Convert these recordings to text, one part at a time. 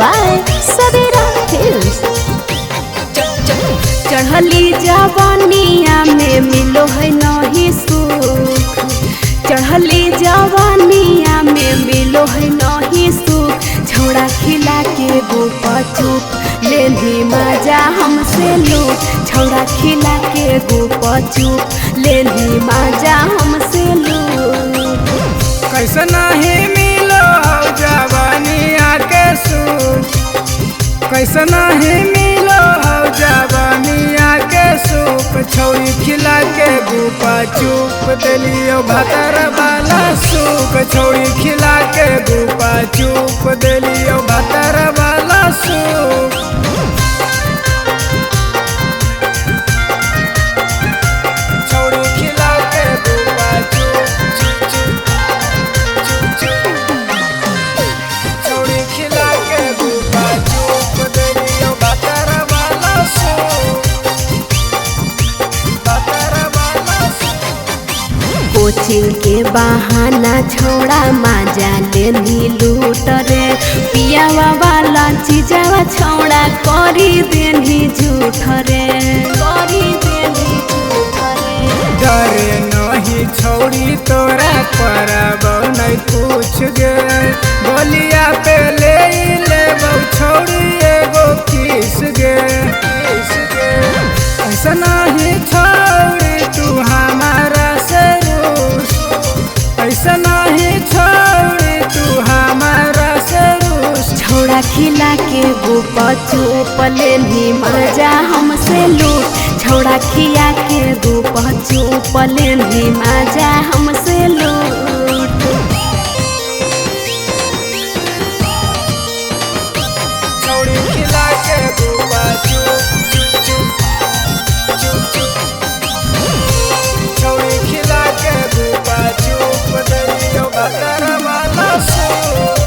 By सवेरा films. चढ़ली जवानिया में मिलो है नहीं सुख, चढ़ली जवानिया में मिलो है नहीं सुख। छौड़ा खिला के गोपा चुप लेनी मजा हमसे लूट, छौड़ा खिला के गोपा चुप लेनी मजा हमसे लूट। कैसे नहीं मिलो जवानिया के सुख, कैसे नहीं मिलो जवानिया के सुख। छौड़ी खिला के गोपा चुप दिलियो भतर वाला सुख, छौड़ी खिला के गोपा चुप दिलियो भतर वाला सुख। छौड़ी खिला के गोपा चुप चुप चुप चुप चुप, छौड़ी खिला के गोपा चुप दिलियो भतर वाला सुख, भतर वाला सुख। कोचिंग के बहाना छौड़ा मजा लेनी लूट रे, पियावा वाला चीजावा छौड़ा करी देनी झूठ रे, करी देनी झूठ रे। डरे नहीं छौड़ी तोरा परब नहीं पूछ गे, बोलिया पे ले छौड़ी एगो किस गे, किस गे। ऐसा नहीं छौड़ी तू हमारा से रूस, ऐसा नहीं छौड़ी तू हमारा से रूस। छौड़ा खिला के गोपा चुप लेनी मजा हमसे लूट, छौड़ा खिया के गोपा चुप लेनी मजा हमसे लूट। छौड़ी खिला के गोपा चुप चुप चुप चुप चुप, छौड़ी खिला के गोपा चुप दिलियो भतर वाला सुख,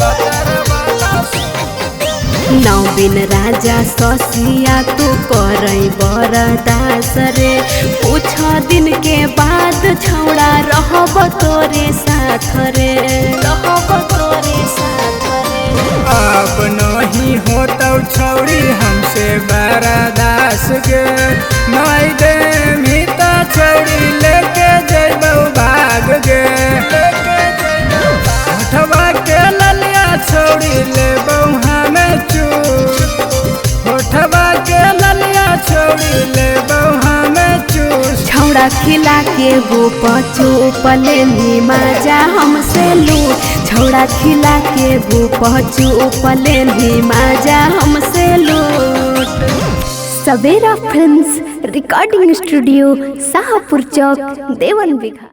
भतर वाला सुख। नवीन राजा ससिया तू करई बरदास रे, कुछ दिन के बाद छौड़ा रहब तोरे साथ रे, रहब तोरे साथ रे। अब नहीं होता छौड़ी हमसे बरदास गे, नहीं दे मिता छौड़ी लेके जैबौ भाग गे, होठवा के ललिया छौड़ी लेबौ हमें चूस, होठवा के ललिया छौड़ी लेबौ हमें चूस। छौड़ा खिला के गोपा चुप लेनी मजा हमसे लूट, छौड़ा खिला के गोपा चुप लेनी मजा हमसे लूट। सवेरा फिल्म्स रिकॉर्डिंग स्टूडियो शाहपुर चौक देवन बिघा।